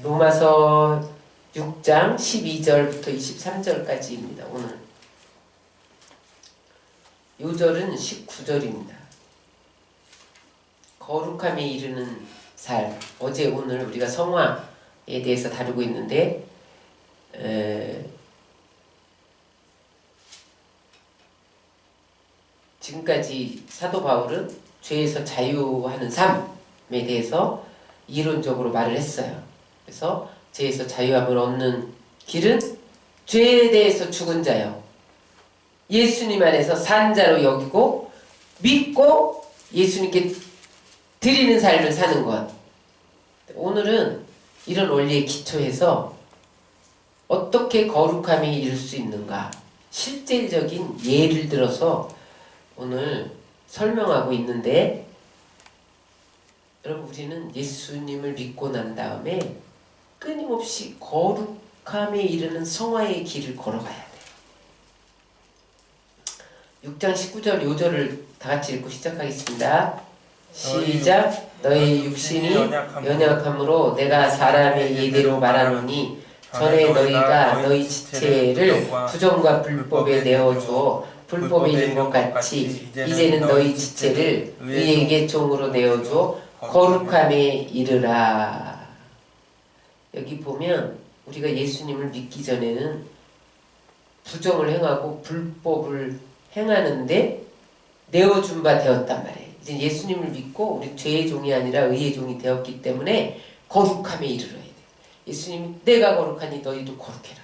로마서 6장 12절부터 23절까지입니다. 오늘 요절은 19절입니다. 거룩함에 이르는 삶. 어제 오늘 우리가 성화에 대해서 다루고 있는데 지금까지 사도 바울은 죄에서 자유하는 삶에 대해서 이론적으로 말을 했어요. 그래서 죄에서 자유함을 얻는 길은 죄에 대해서 죽은 자요, 예수님 안에서 산 자로 여기고 믿고 예수님께 드리는 삶을 사는 것. 오늘은 이런 원리에 기초해서 어떻게 거룩함에 이를 수 있는가, 실제적인 예를 들어서 오늘 설명하고 있는데, 여러분, 우리는 예수님을 믿고 난 다음에 끊임없이 거룩함에 이르는 성화의 길을 걸어가야 돼요. 6장 19절 요절을 다 같이 읽고 시작하겠습니다. 시작. 너희 육신이 연약함으로 내가 사람의 예대로 말하노니 전에 너희가 너희 지체를 부정과 불법에 내어주어 불법에 있는 것 같이 이제는 너희 지체를 의에게 종으로 내어주어 거룩함에 이르라. 여기 보면 우리가 예수님을 믿기 전에는 부정을 행하고 불법을 행하는데 내어준 바 되었단 말이에요. 이제 예수님을 믿고 우리 죄의 종이 아니라 의의 종이 되었기 때문에 거룩함에 이르러야 돼요. 예수님이 내가 거룩하니 너희도 거룩해라.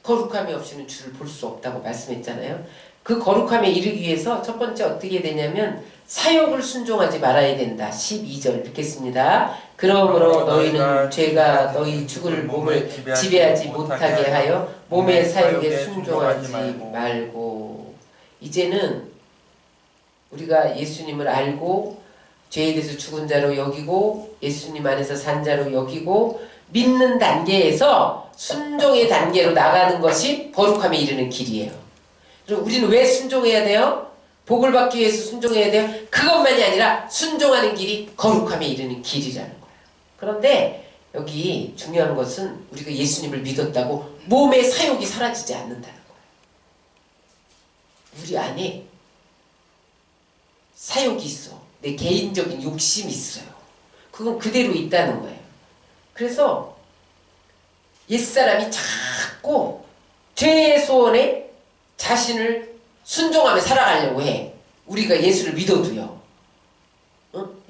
거룩함이 없이는 주를 볼 수 없다고 말씀했잖아요. 그 거룩함에 이르기 위해서 첫 번째 어떻게 되냐면 사욕을 순종하지 말아야 된다. 12절 읽겠습니다. 그러므로 너희는 죄가 너희 죽을 몸을 지배하지 못하게 하여 몸의 사욕에 순종하지 말고. 이제는 우리가 예수님을 알고 죄에 대해서 죽은 자로 여기고 예수님 안에서 산 자로 여기고 믿는 단계에서 순종의 단계로 나가는 것이 거룩함에 이르는 길이에요. 그럼 우리는 왜 순종해야 돼요? 복을 받기 위해서 순종해야 돼요? 그것만이 아니라 순종하는 길이 거룩함에 이르는 길이라는 거예요. 그런데 여기 중요한 것은 우리가 예수님을 믿었다고 몸의 사욕이 사라지지 않는다는 거예요. 우리 안에 사욕이 있어. 내 개인적인 욕심이 있어요. 그건 그대로 있다는 거예요. 그래서 옛사람이 자꾸 죄의 소원에 자신을 순종하며 살아가려고 해. 우리가 예수를 믿어도요.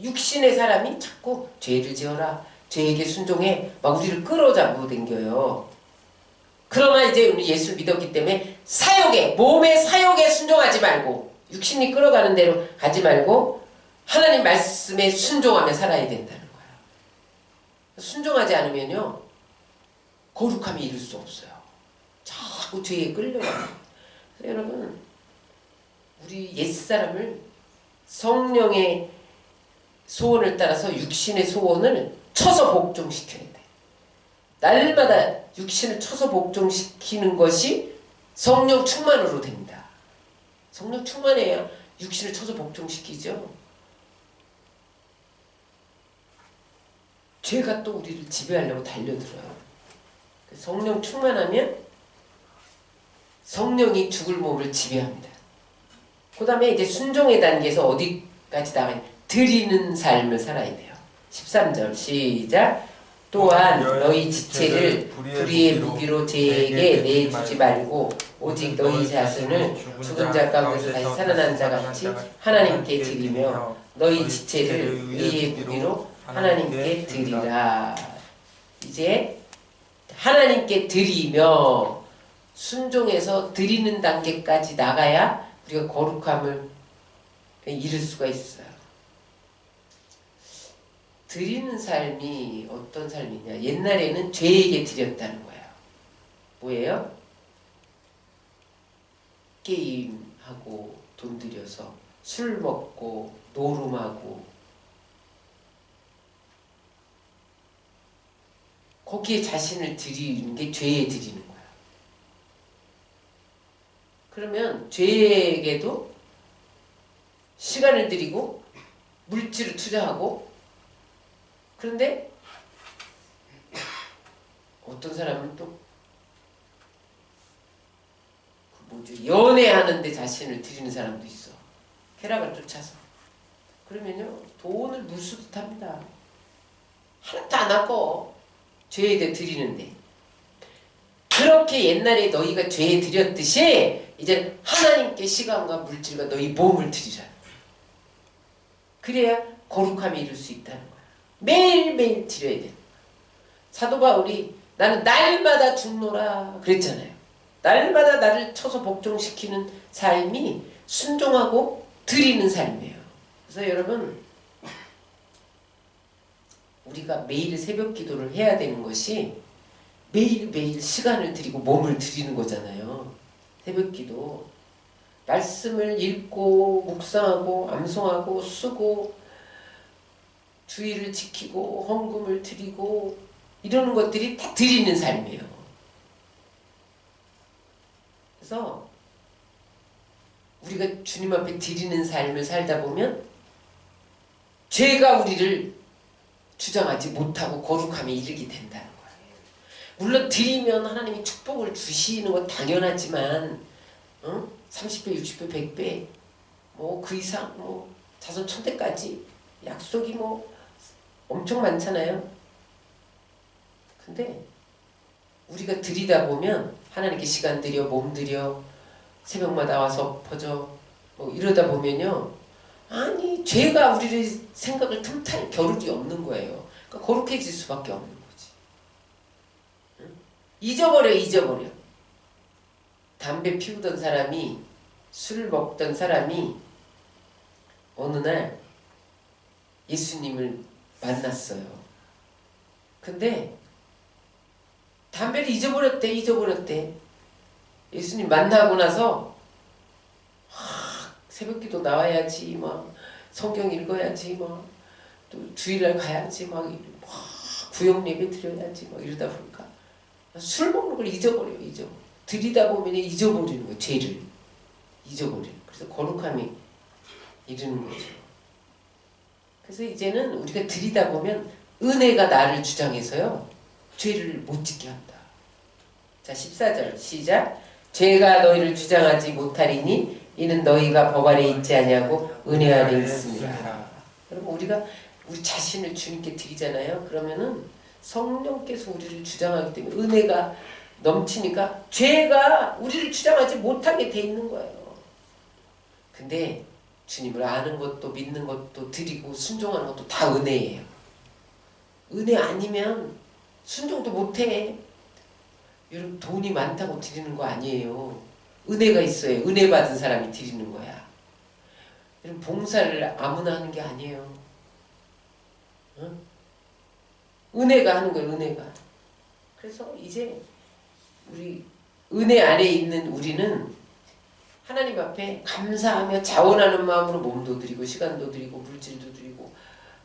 육신의 사람이 자꾸 죄를 지어라, 죄에게 순종해, 막 우리를 끌어잡고 댕겨요. 그러나 이제 우리 예수를 믿었기 때문에 사욕에, 몸의 사욕에 순종하지 말고 육신이 끌어가는 대로 가지 말고 하나님 말씀에 순종하며 살아야 된다는 거예요. 순종하지 않으면요 거룩함에 이를 수 없어요. 자꾸 죄에 끌려가요. 여러분, 우리 옛사람을 성령의 소원을 따라서 육신의 소원을 쳐서 복종시켜야 돼. 날마다 육신을 쳐서 복종시키는 것이 성령 충만으로 됩니다. 성령 충만해야 육신을 쳐서 복종시키죠. 죄가 또 우리를 지배하려고 달려들어요. 성령 충만하면 성령이 죽을 몸을 지배합니다. 그 다음에 이제 순종의 단계에서 어디까지 나가냐? 드리는 삶을 살아야 돼요. 13절 시작. 또한 너희 지체를 불의의 무기로 죄에게 내주지 말고 오직 너희 자신을 죽은 자 가운데서 다시 살아난 자 같이 하나님께 드리며 너희 지체를 의의 무기로 하나님께 드리라. 이제 하나님께 드리며 순종해서 드리는 단계까지 나가야 우리가 거룩함을 이룰 수가 있어요. 드리는 삶이 어떤 삶이냐? 옛날에는 죄에게 드렸다는 거예요. 뭐예요? 게임하고 돈 들여서 술 먹고 노름하고 거기에 자신을 드리는 게 죄에 드리는 거예요. 그러면 죄에게도 시간을 들이고 물질을 투자하고, 그런데 어떤 사람은 또 연애하는데 자신을 드리는 사람도 있어. 쾌락을 쫓아서. 그러면요 돈을 물수도 합니다. 하나도 안 아까워. 죄에 대해 드리는데. 그렇게 옛날에 너희가 죄에 드렸듯이 이제 하나님께 시간과 물질과 너희 몸을 드리라. 그래야 거룩함에 이룰 수 있다는 거야. 매일매일 드려야 돼. 사도 바울이 나는 날마다 죽노라 그랬잖아요. 날마다 나를 쳐서 복종시키는 삶이 순종하고 드리는 삶이에요. 그래서 여러분 우리가 매일 새벽 기도를 해야 되는 것이 매일매일 시간을 드리고 몸을 드리는 거잖아요. 새벽 기도. 말씀을 읽고 묵상하고 암송하고 쓰고 주의를 지키고 헌금을 드리고 이러는 것들이 다 드리는 삶이에요. 그래서 우리가 주님 앞에 드리는 삶을 살다 보면 죄가 우리를 주장하지 못하고 거룩함에 이르게 된다는 거예요. 물론 드리면 하나님이 축복을 주시는 건 당연하지만 30배, 60배, 100배 뭐 그 이상 뭐 자손 천대까지 약속이 뭐 엄청 많잖아요. 근데 우리가 드리다 보면 하나님께 시간 들여 몸 들여 새벽마다 와서 퍼져 뭐 이러다 보면요 아니 죄가 우리를 생각을 틈탈 겨를이 없는 거예요. 그러니까 거룩해질 수밖에 없는 거지. 응? 잊어버려. 담배 피우던 사람이 술 먹던 사람이 어느 날 예수님을 만났어요. 근데 담배를 잊어버렸대. 예수님 만나고 나서 새벽기도 나와야지 막 성경 읽어야지 막 또 주일날 가야지 막 구역 예배 드려야지 막 이러다 보니까 술 먹는 걸 잊어버려. 드리다 보면 잊어버리는 거예요. 죄를 잊어버려요. 그래서 거룩함이 이르는 거죠. 그래서 이제는 우리가 드리다 보면 은혜가 나를 주장해서요 죄를 못 짓게 한다. 자 14절 시작. 죄가 너희를 주장하지 못하리니 이는 너희가 법 아래 있지 아니하고 은혜 아래 있습니다. 그러면 우리가 우리 자신을 주님께 드리잖아요. 그러면은 성령께서 우리를 주장하기 때문에 은혜가 넘치니까 죄가 우리를 주장하지 못하게 돼 있는 거예요. 근데 주님을 아는 것도 믿는 것도 드리고 순종하는 것도 다 은혜예요. 은혜 아니면 순종도 못해. 여러분 돈이 많다고 드리는 거 아니에요. 은혜가 있어야 은혜 받은 사람이 드리는 거야. 여러분 봉사를 아무나 하는 게 아니에요. 응? 은혜가 하는 거예요. 은혜가. 그래서 이제 우리 은혜 아래에 있는 우리는 하나님 앞에 감사하며 자원하는 마음으로 몸도 드리고 시간도 드리고 물질도 드리고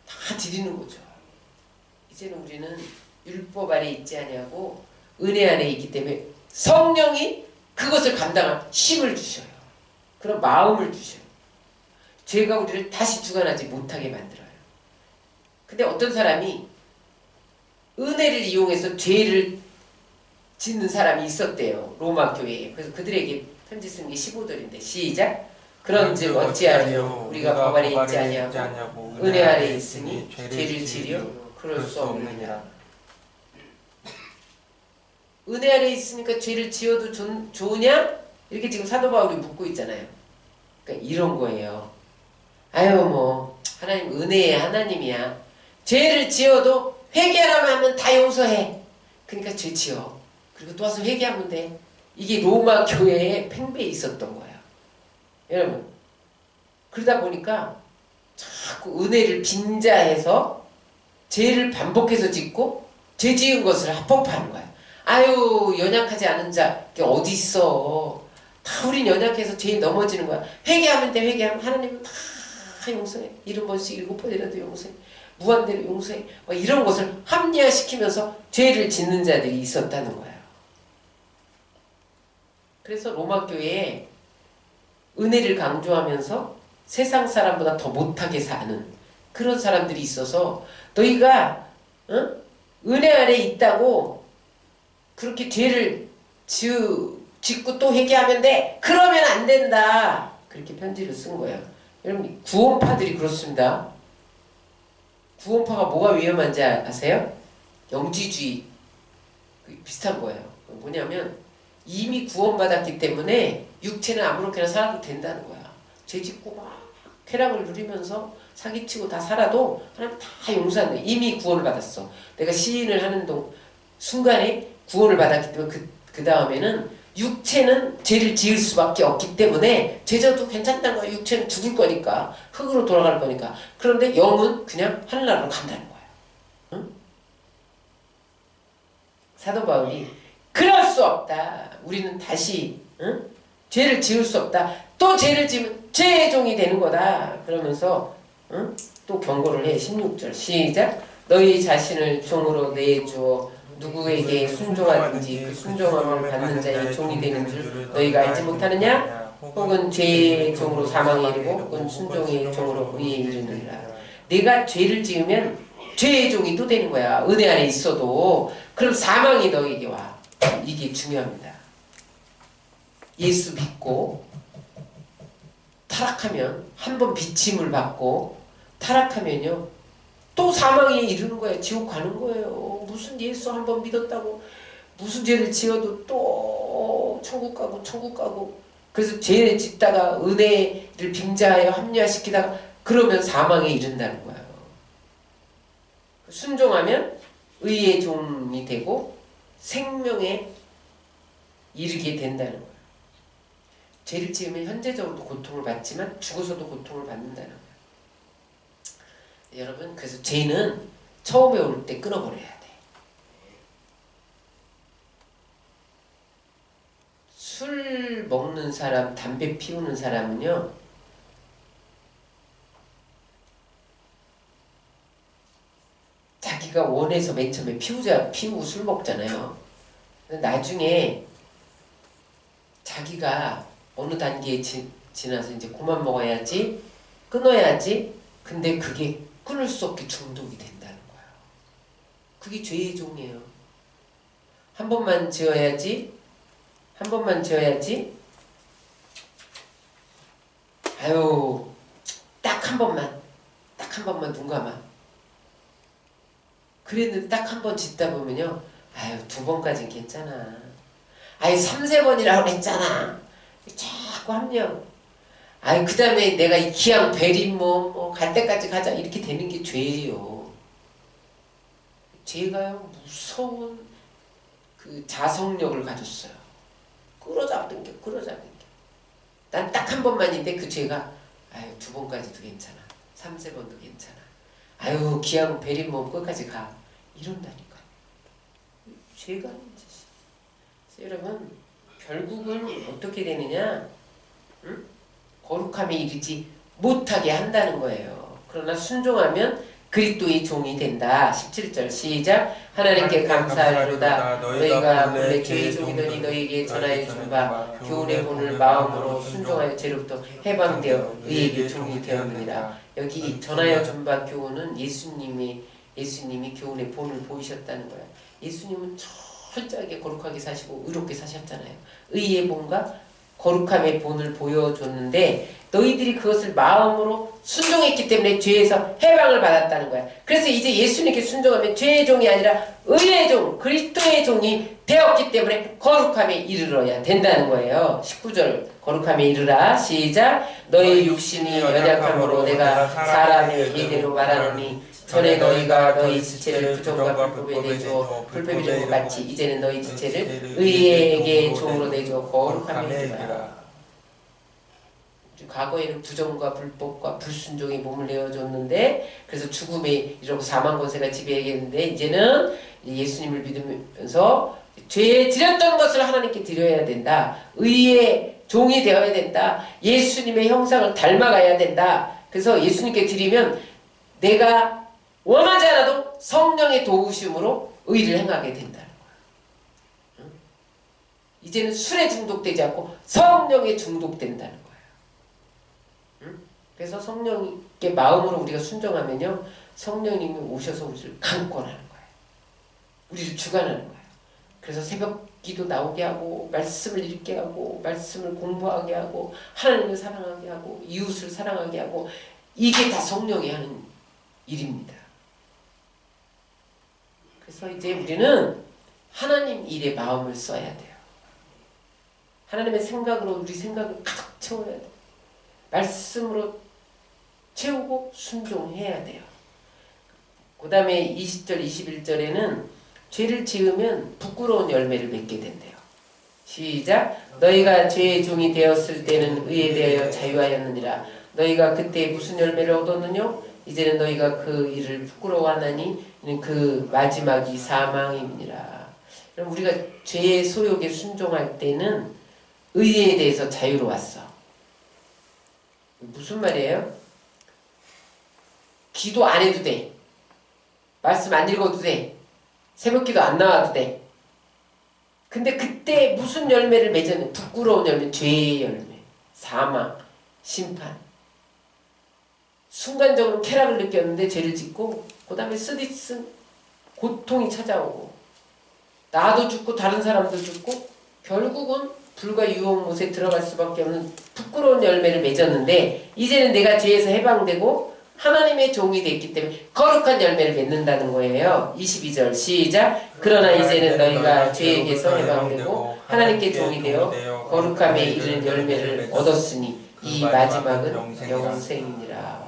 다 드리는 거죠. 이제는 우리는 율법 아래 있지 아니하고 은혜 안에 있기 때문에 성령이 그것을 감당할 힘을 주셔요. 그런 마음을 주셔요. 죄가 우리를 다시 주관하지 못하게 만들어요. 근데 어떤 사람이 은혜를 이용해서 죄를 짓는 사람이 있었대요. 로마 교회에. 그래서 그들에게 편지 쓰는 게 15절인데 시작. 그런즉 어찌하리요 우리가 법 아래 있지 아니하고 은혜 아래 있으니 죄를 지려 그럴 수 없느니라. 은혜 아래 있으니까 죄를 지어도 좋으냐? 이렇게 지금 사도 바울이 묻고 있잖아요. 그러니까 이런 거예요. 아유 뭐 하나님 은혜의 하나님이야. 죄를 지어도 회개하라고 하면 다 용서해. 그러니까 죄 지어. 그리고 또 와서 회개하면 돼. 이게 로마 교회에 팽배해 있었던 거예요. 여러분 그러다 보니까 자꾸 은혜를 빈자해서 죄를 반복해서 짓고 죄 지은 것을 합법화하는 거야. 아유 연약하지 않은 자 어디 있어. 다 우린 연약해서 죄에 넘어지는 거야. 회개하면 돼. 회개하면 하나님은 다 용서해. 70번씩 7번이라도 용서해. 무한대로 용서해. 뭐 이런 것을 합리화시키면서 죄를 짓는 자들이 있었다는 거예요. 그래서 로마 교회에 은혜를 강조하면서 세상 사람보다 더 못하게 사는 그런 사람들이 있어서 너희가 은혜 아래 있다고 그렇게 죄를 짓고 또 회개하면 돼. 그러면 안 된다. 그렇게 편지를 쓴 거예요. 여러분 구원파들이 그렇습니다. 구원파가 뭐가 위험한지 아세요? 영지주의 비슷한 거예요. 뭐냐면 이미 구원받았기 때문에 육체는 아무렇게나 살아도 된다는 거야. 죄 짓고 막 쾌락을 누리면서 사기치고 다 살아도 하나님 다 용서한다. 이미 구원을 받았어. 내가 시인을 하는 순간에 구원을 받았기 때문에 그 다음에는 육체는 죄를 지을 수밖에 없기 때문에 죄져도 괜찮다는 거야. 육체는 죽을 거니까. 흙으로 돌아갈 거니까. 그런데 영은 그냥 하늘나라로 간다는 거야. 응? 사도 바울이 그럴 수 없다. 우리는 다시 응? 죄를 지을 수 없다. 또 죄를 지으면 죄의 종이 되는 거다. 그러면서 응? 또 경고를 해. 16절 시작. 너희 자신을 종으로 내주어 누구에게 순종하든지 그 순종함을 받는 자의 종이 되는 줄 너희가 알지 못하느냐? 혹은 죄의 종으로 사망에 이르고 혹은 순종의 종으로 의에 이르느니라. 내가 죄를 지으면 죄의 종이 또 되는 거야. 은혜 안에 있어도. 그럼 사망이 너에게 와. 이게 중요합니다. 예수 믿고 타락하면 한 번 비침을 받고 타락하면요 또 사망에 이르는 거예요. 지옥 가는 거예요. 무슨 예수 한 번 믿었다고 무슨 죄를 지어도 또 천국 가고 그래서 죄를 짓다가 은혜를 빙자하여 합리화시키다가 그러면 사망에 이른다는 거예요. 순종하면 의의 종이 되고 생명에 이르게 된다는 거예요. 죄를 지으면 현재적으로도 고통을 받지만 죽어서도 고통을 받는다는 거예요. 여러분 그래서 죄는 처음에 올 때 끊어버려야 돼. 술 먹는 사람, 담배 피우는 사람은요 자기가 원해서 맨 처음에 피우고 술 먹잖아요. 나중에 자기가 어느 단계에 지나서 이제 그만 먹어야지 끊어야지. 근데 그게 끊을 수 없게 중독이 된다는 거예요. 그게 죄의 종이에요. 한 번만 지어야지. 아유 딱 한 번만 눈 감아. 그랬는데 딱 한 번 짓다 보면요 아유 2번까지는 괜찮아. 아유 3, 4번이라고 그랬잖아. 자꾸 합력. 아유 그 다음에 내가 이 기왕 베린 갈 때까지 가자 이렇게 되는 게 죄예요. 죄가요 무서운 그 자성력을 가졌어요. 끌어잡는 게. 난 딱 한 번만인데 그 죄가 아유 2번까지도 괜찮아. 3, 4번도 괜찮아. 아유 기왕 베린 끝까지 가. 이런다니까. 죄가 아닌 짓이. 여러분 결국은 어떻게 되느냐? 응? 거룩함에 이르지 못하게 한다는 거예요. 그러나 순종하면 그리스도의 종이 된다. 17절 시작. 하나님께 감사하리로다. 너희가 본래 죄의 종이더니 너희에게 전하여 준 바 교훈의 본을 마음으로 순종하여 죄로부터 해방되어 의에게 종이 되었느니라. 여기 전하여 준 바 교훈은 예수님이 교훈의 본을 보이셨다는 거예요. 예수님은 철저하게 거룩하게 사시고 의롭게 사셨잖아요. 의의 본과 거룩함의 본을 보여줬는데 너희들이 그것을 마음으로 순종했기 때문에 죄에서 해방을 받았다는 거야. 그래서 이제 예수님께 순종하면 죄의 종이 아니라 의의 종, 그리스도의 종이 되었기 때문에 거룩함에 이르러야 된다는 거예요. 19절 거룩함에 이르라 시작. 너희 육신이 연약함으로 내가 사람의 예대로 말하노니 전에 너희가 너희 지체를 부정과 불법에 내주어 불법이 된 것 같이 이제는 너희 지체를 의에게 종으로 내주어 거룩함에 이르라. 과거에는 부정과 불법과 불순종이 몸을 내어줬는데 그래서 죽음에 이러고 사망 권세가 지배하겠는데 이제는 예수님을 믿으면서 죄에 드렸던 것을 하나님께 드려야 된다. 의의 종이 되어야 된다. 예수님의 형상을 닮아가야 된다. 그래서 예수님께 드리면 내가 원하지 않아도 성령의 도우심으로 의를 행하게 된다는 거야. 이제는 술에 중독되지 않고 성령에 중독된다는 거야. 그래서 성령께 마음으로 우리가 순종하면요 성령님이 오셔서 우리를 강권하는 거예요. 우리를 주관하는 거예요. 그래서 새벽 기도 나오게 하고 말씀을 읽게 하고 말씀을 공부하게 하고 하나님을 사랑하게 하고 이웃을 사랑하게 하고 이게 다 성령이 하는 일입니다. 그래서 이제 우리는 하나님 일에 마음을 써야 돼요. 하나님의 생각으로 우리 생각을 가득 채워야 돼요. 말씀으로 채우고 순종해야 돼요. 그 다음에 20절 21절에는 죄를 지으면 부끄러운 열매를 맺게 된대요. 시작. 너희가 죄의 종이 되었을 때는 의에 대하여 자유하였느니라. 너희가 그때 무슨 열매를 얻었느냐? 이제는 너희가 그 일을 부끄러워하나니 그 마지막이 사망임이니라. 그럼 우리가 죄의 소욕에 순종할 때는 의에 대해서 자유로웠어. 무슨 말이에요? 기도 안 해도 돼. 말씀 안 읽어도 돼. 새벽기도 안 나와도 돼. 근데 그때 무슨 열매를 맺었냐? 부끄러운 열매, 죄의 열매, 사망, 심판. 순간적으로 쾌락을 느꼈는데 죄를 짓고 그 다음에 쓰디쓴 고통이 찾아오고 나도 죽고 다른 사람도 죽고 결국은 불과 유혹못에 들어갈 수밖에 없는 부끄러운 열매를 맺었는데 이제는 내가 죄에서 해방되고 하나님의 종이 됐기 때문에 거룩한 열매를 맺는다는 거예요. 22절 시작. 그러나 이제는 너희가 죄에게서 해방되고 하나님께 종이 되어 거룩함에 이르는 열매를 얻었으니 이 마지막은 영생이니라.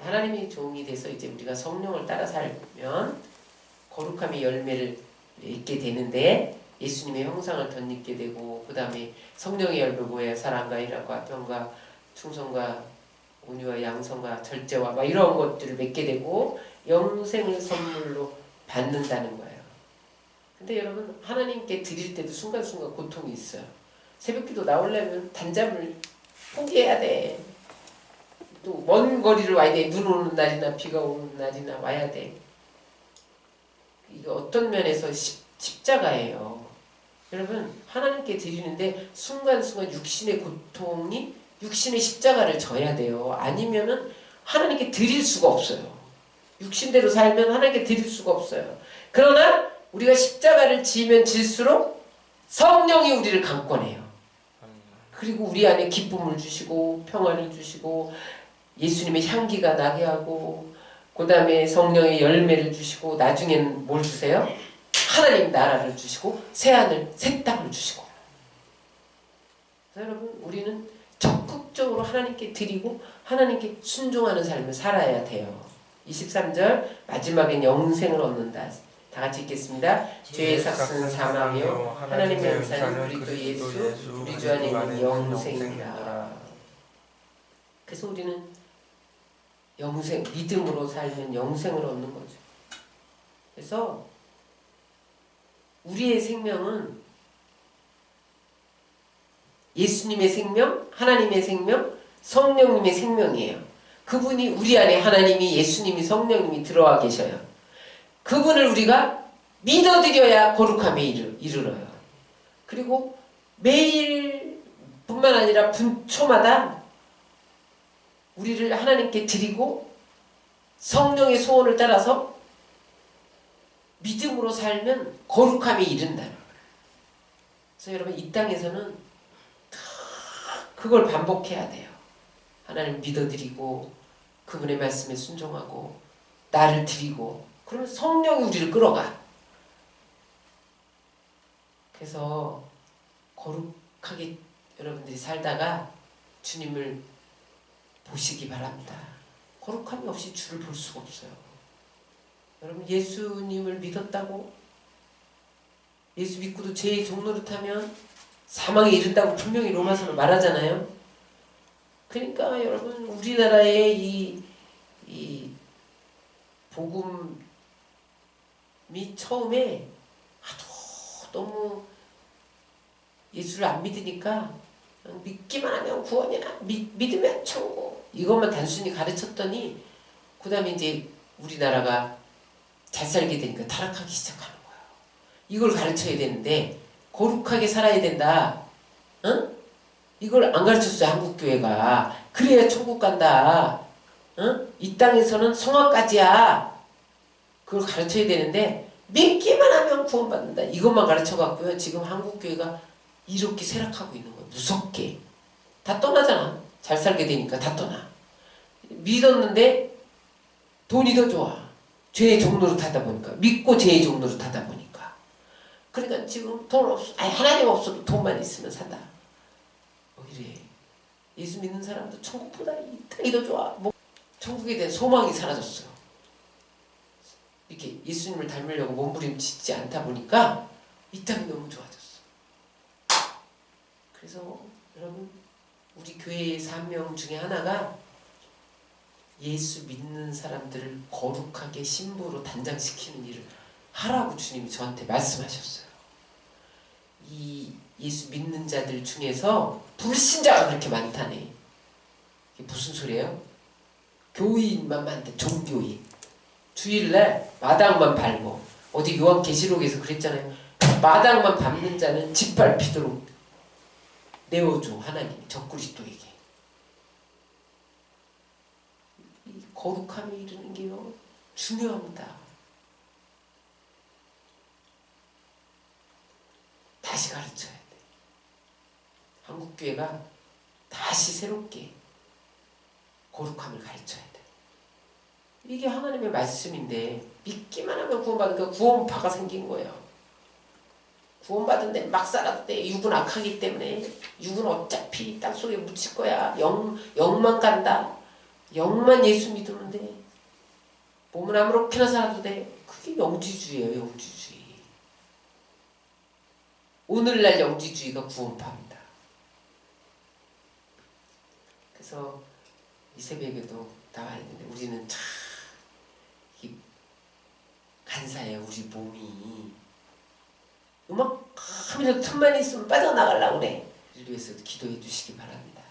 하나님의 종이 돼서 이제 우리가 성령을 따라 살면 거룩함의 열매를 맺게 되는데 예수님의 형상을 덧입게 되고 그 다음에 성령의 열매 뭐예요? 사랑과 일함과 평과 충성과 온유와 양성과 절제와 막 이런 것들을 맺게 되고 영생을 선물로 받는다는 거예요. 근데 여러분 하나님께 드릴 때도 순간순간 고통이 있어요. 새벽기도 나오려면 단잠을 포기해야 돼. 또 먼 거리를 와야 돼. 눈 오는 날이나 비가 오는 날이나 와야 돼. 이게 어떤 면에서 십자가예요. 여러분 하나님께 드리는데 순간순간 육신의 고통이 육신의 십자가를 져야 돼요. 아니면은 하나님께 드릴 수가 없어요. 육신대로 살면 하나님께 드릴 수가 없어요. 그러나 우리가 십자가를 지면 질수록 성령이 우리를 강권해요. 그리고 우리 안에 기쁨을 주시고 평안을 주시고 예수님의 향기가 나게 하고 그 다음에 성령의 열매를 주시고 나중에는 뭘 주세요? 하나님 나라를 주시고 새하늘 새 땅을 주시고. 여러분 우리는 적극적으로 하나님께 드리고 하나님께 순종하는 삶을 살아야 돼요. 23절 마지막엔 영생을 얻는다. 다 같이 읽겠습니다. 죄의 삭은 사망이요 하나님의 영생은 그리스도 예수 우리 주 안에 있는 영생이라. 그래서 우리는 영생, 믿음으로 살면 영생을 얻는 거죠. 그래서 우리의 생명은 예수님의 생명, 하나님의 생명, 성령님의 생명이에요. 그분이 우리 안에 하나님이 예수님이 성령님이 들어와 계셔요. 그분을 우리가 믿어드려야 거룩함에 이르러요. 그리고 매일 뿐만 아니라 분초마다 우리를 하나님께 드리고 성령의 소원을 따라서 믿음으로 살면 거룩함에 이른다는 거예요. 그래서 여러분 이 땅에서는 그걸 반복해야 돼요. 하나님 믿어드리고 그분의 말씀에 순종하고 나를 드리고 그러면 성령이 우리를 끌어가. 그래서 거룩하게 여러분들이 살다가 주님을 보시기 바랍니다. 거룩함이 없이 주를 볼 수가 없어요. 여러분 예수님을 믿었다고 예수 믿고도 죄의 종노릇하면 사망에 이른다고 분명히 로마서는 말하잖아요. 그러니까 여러분 우리나라의 이 복음이 처음에 너무 예수를 안 믿으니까 믿기만 하면 구원이야 믿으면 천국 이것만 단순히 가르쳤더니 그 다음에 이제 우리나라가 잘 살게 되니까 타락하기 시작하는 거예요. 이걸 가르쳐야 되는데 거룩하게 살아야 된다. 응? 이걸 안 가르쳤어요. 한국교회가. 그래야 천국 간다. 응? 이 땅에서는 성화까지야. 그걸 가르쳐야 되는데 믿기만 하면 구원받는다. 이것만 가르쳐갖고요. 지금 한국교회가 이렇게 쇠락하고 있는 거예요. 무섭게. 다 떠나잖아. 잘 살게 되니까 다 떠나. 믿었는데 돈이 더 좋아. 죄의 종로로 타다 보니까. 믿고 죄의 종로로 타다 보니까. 그러니까 지금 돈 없어. 아니 하나님 없어도 돈만 있으면 산다. 이래. 예수 믿는 사람도 천국보다 이 땅이 더 좋아. 뭐 천국에 대한 소망이 사라졌어요. 이렇게 예수님을 닮으려고 몸부림치지 않다 보니까 이 땅이 너무 좋아졌어. 그래서 여러분 우리 교회의 사명 중에 하나가 예수 믿는 사람들을 거룩하게 신부로 단장시키는 일을 하라고 주님이 저한테 말씀하셨어요. 이 예수 믿는 자들 중에서 불신자가 그렇게 많다네. 이게 무슨 소리예요? 교인만 많대. 종교인. 주일날 마당만 밟고 어디 요한계시록에서 그랬잖아요. 마당만 밟는 자는 짓밟히도록 내어줘 하나님이 적그리스도에게. 이 거룩함에 이르는 게요 중요합니다. 다시 가르쳐야 돼. 한국교회가 다시 새롭게 거룩함을 가르쳐야 돼. 이게 하나님의 말씀인데 믿기만 하면 구원받으니까 구원파가 생긴 거예요. 구원받은 데 막 살아도 돼. 육은 악하기 때문에 육은 어차피 땅속에 묻힐 거야. 영만 간다. 영만 예수 믿으면 돼. 몸은 아무렇게나 살아도 돼. 그게 영지주의예요. 영지주의. 오늘날 영지주의가 구원파입니다. 그래서 이 새벽에도 나와야 되는데 우리는 참 간사해요. 우리 몸이 음악하면서 틈만 있으면 빠져나가려고 그래. 이를 위해서 기도해 주시기 바랍니다.